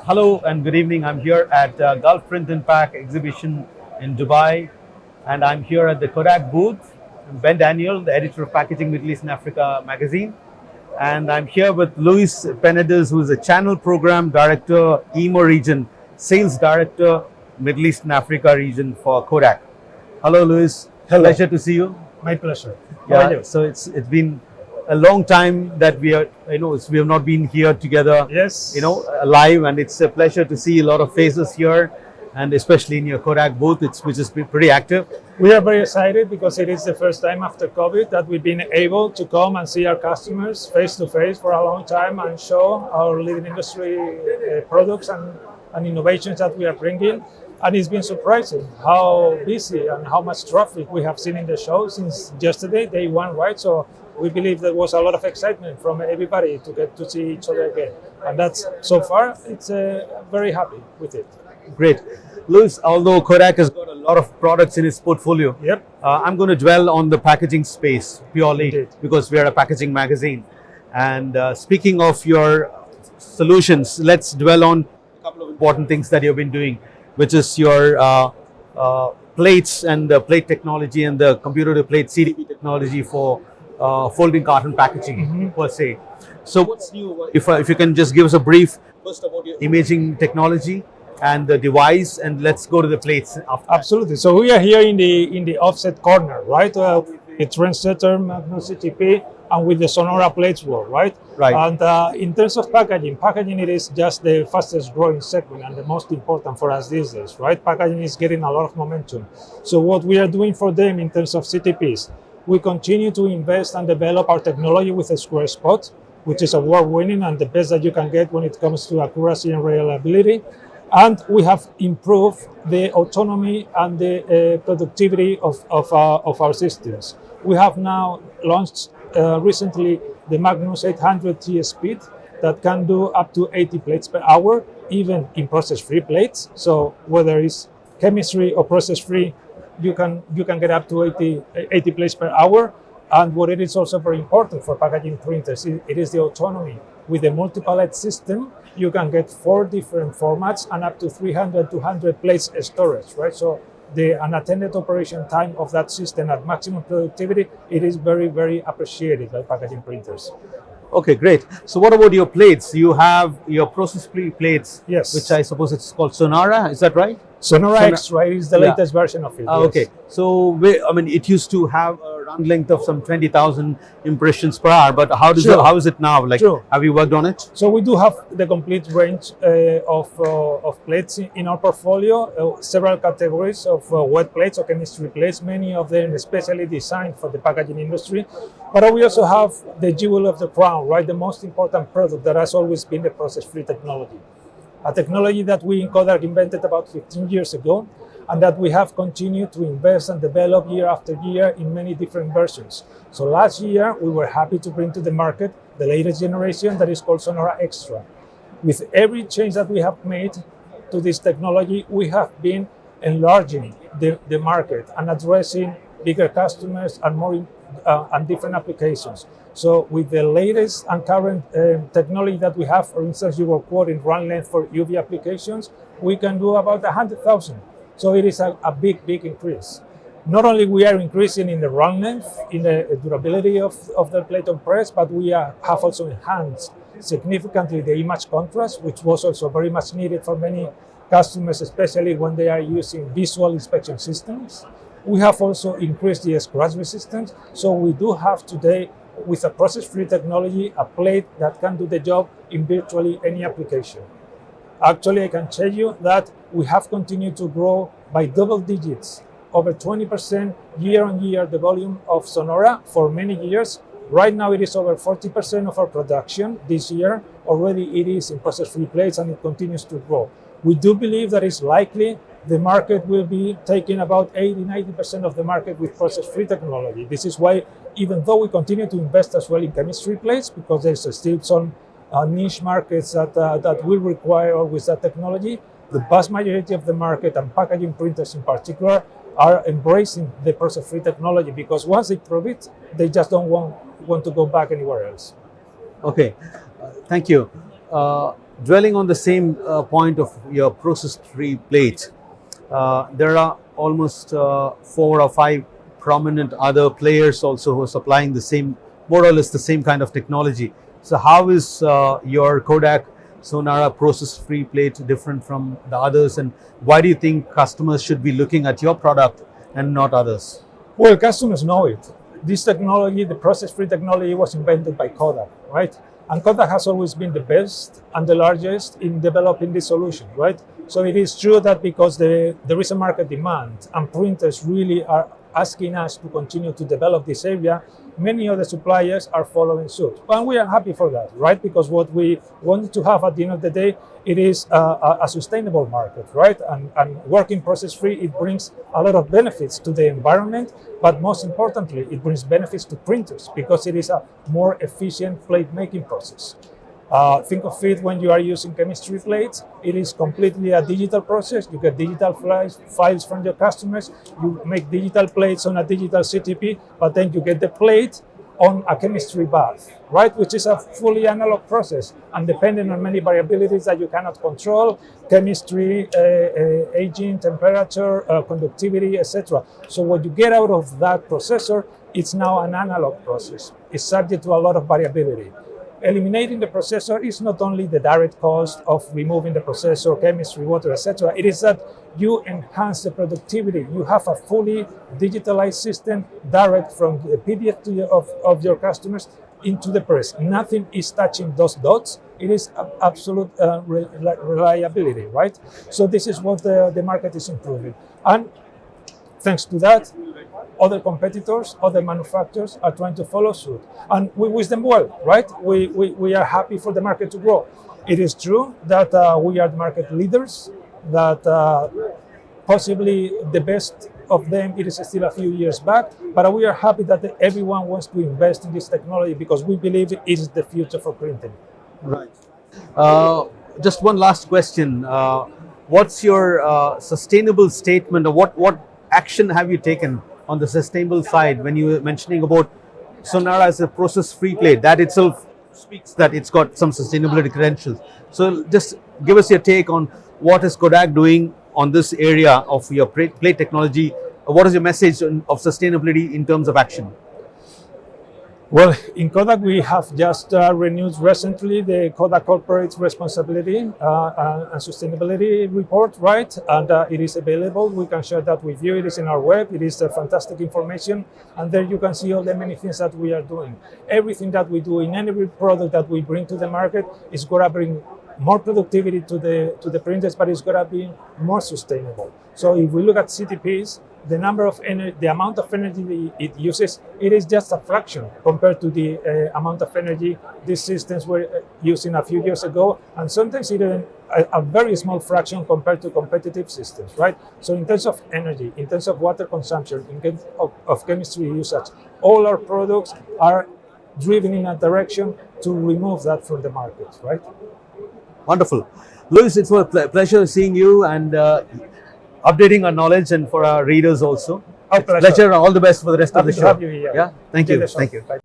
Hello and good evening. I'm here at Gulf Print and Pack exhibition in Dubai, and I'm here at the Kodak booth. I'm Ben Daniel, the editor of Packaging Middle East and Africa magazine, and I'm here with Luis Penedez, who is a channel program director, EMO region, sales director, Middle East and Africa region for Kodak. Hello, Luis. Hello. Pleasure to see you. My pleasure. How are Yeah, you? so it's been a long time that we are, we have not been here together, Yes. live, and it's a pleasure to see a lot of faces here, and especially in your Kodak booth, which has been pretty active. We are very excited because it is the first time after COVID that we've been able to come and see our customers face to face for a long time and show our leading industry products and innovations that we are bringing. And it's been surprising how busy and how much traffic we have seen in the show since yesterday, day one, right? So we believe there was a lot of excitement from everybody to get to see each other again. And that's, so far, it's very happy with it. Great. Luis, although Kodak has got a lot of products in its portfolio, Yep. I'm going to dwell on the packaging space purely Indeed. because we are a packaging magazine. And speaking of your solutions, let's dwell on a couple of important things that you've been doing, which is your plates and the plate technology and the computer to plate CDP technology for folding carton packaging per se. So what's new? If you can just give us a brief first about your imaging technology and the device, and let's go to the plates after. Absolutely. So we are here in the offset corner, right? With the trendsetter Magnus CTP and with the Sonora plates wall, right? Right. And in terms of packaging it is just the fastest growing segment and the most important for us these days, right? Packaging is getting a lot of momentum. So what we are doing for them in terms of CTPs, we continue to invest and develop our technology with a square spot, which is award-winning and the best that you can get when it comes to accuracy and reliability. And we have improved the autonomy and the productivity of our systems. We have now launched recently the Magnus 800 T speed that can do up to 80 plates per hour, even in process-free plates. So whether it's chemistry or process-free, you can get up to 80 plates per hour. And what it is also very important for packaging printers, it is the autonomy. With the multi-pallet system, you can get 4 different formats and up to 300 to 100 plates storage, right? So the unattended operation time of that system at maximum productivity, it is very, very appreciated by packaging printers. Okay, great. So what about your plates? You have your process-free plates, Yes. which I suppose it's called Sonara. Is that right? Sonora Extra is the latest version of it. Yes. Okay. So it used to have a run length of some 20,000 impressions per hour, but how is it now? Like, True. have you worked on it? So we do have the complete range of plates in our portfolio, several categories of wet plates or chemistry plates, many of them especially designed for the packaging industry. But we also have the jewel of the crown, right? The most important product that has always been the process-free technology. A technology that we in Kodak invented about 15 years ago, and that we have continued to invest and develop year after year in many different versions. So last year, we were happy to bring to the market the latest generation that is called Sonora Extra. With every change that we have made to this technology, we have been enlarging the market and addressing bigger customers and more and different applications. So with the latest and current technology that we have, for instance, you were quoting run length for UV applications, we can do about 100,000. So it is a big increase. Not only we are increasing in the run length, in the durability of the plate on press, but we have also enhanced significantly the image contrast, which was also very much needed for many customers, especially when they are using visual inspection systems. We have also increased the scratch resistance. So we do have today, with a process-free technology, a plate that can do the job in virtually any application. Actually, I can tell you that we have continued to grow by double digits, over 20% year on year, the volume of Sonora for many years. Right now, it is over 40% of our production this year. Already it is in process-free plates and it continues to grow. We do believe that it's likely the market will be taking about 80-90% of the market with process-free technology. This is why, even though we continue to invest as well in chemistry plates, because there's still some niche markets that will require always that technology, the vast majority of the market, and packaging printers in particular, are embracing the process-free technology, because once they prove it, they just don't want to go back anywhere else. Okay, thank you. dwelling on the same point of your process-free plate, there are almost 4 or 5 prominent other players also who are supplying the same, more or less the same kind of technology. So how is your Kodak Sonara process-free plate different from the others, and why do you think customers should be looking at your product and not others? Well, customers know it. This technology, the process-free technology, was invented by Kodak, right? And Kodak has always been the best and the largest in developing this solution, right? So it is true that because there is a market demand and printers really are asking us to continue to develop this area, many other suppliers are following suit. And we are happy for that, right? Because what we want to have at the end of the day, it is a sustainable market, right? And working process-free, it brings a lot of benefits to the environment, but most importantly, it brings benefits to printers because it is a more efficient plate making process. Think of it when you are using chemistry plates, it is completely a digital process. You get digital files from your customers, you make digital plates on a digital CTP, but then you get the plate on a chemistry bath, right? Which is a fully analog process and depending on many variabilities that you cannot control, chemistry, aging, temperature, conductivity, etc. So what you get out of that processor, it's now an analog process. It's subject to a lot of variability. Eliminating the processor is not only the direct cost of removing the processor, chemistry, water, etc. It is that you enhance the productivity. You have a fully digitalized system direct from the PDF of your customers into the press. Nothing is touching those dots. It is absolute reliability, right? So this is what the market is improving. And thanks to that, other competitors, other manufacturers are trying to follow suit. And we wish them well, right? We are happy for the market to grow. It is true that we are the market leaders, that possibly the best of them, it is still a few years back, but we are happy that everyone wants to invest in this technology because we believe it is the future for printing. Right. Just one last question. What's your sustainable statement, or what action have you taken on the sustainable side when you were mentioning about Sonara as a process-free plate? That itself speaks that it's got some sustainability credentials. So just give us your take on what is Kodak doing on this area of your plate technology. What is your message of sustainability in terms of action? Well, in Kodak, we have just renewed recently the Kodak Corporate Responsibility and Sustainability Report, right? And it is available. We can share that with you. It is in our web. It is fantastic information. And there you can see all the many things that we are doing. Everything that we do in every product that we bring to the market is going to bring more productivity to the printers, but it's going to be more sustainable. So if we look at CTPs, the number of energy, the amount of energy it uses, it is just a fraction compared to the amount of energy these systems were using a few years ago, and sometimes even a very small fraction compared to competitive systems, right? So in terms of energy, in terms of water consumption, in terms of chemistry usage, all our products are driven in a direction to remove that from the market, right? Wonderful. Luis, it's a pleasure seeing you and updating our knowledge, and for our readers also. Our pleasure. All the best for the rest of the show. Happy to have you here. Yeah, thank you. Enjoy the show. Thank you. Bye.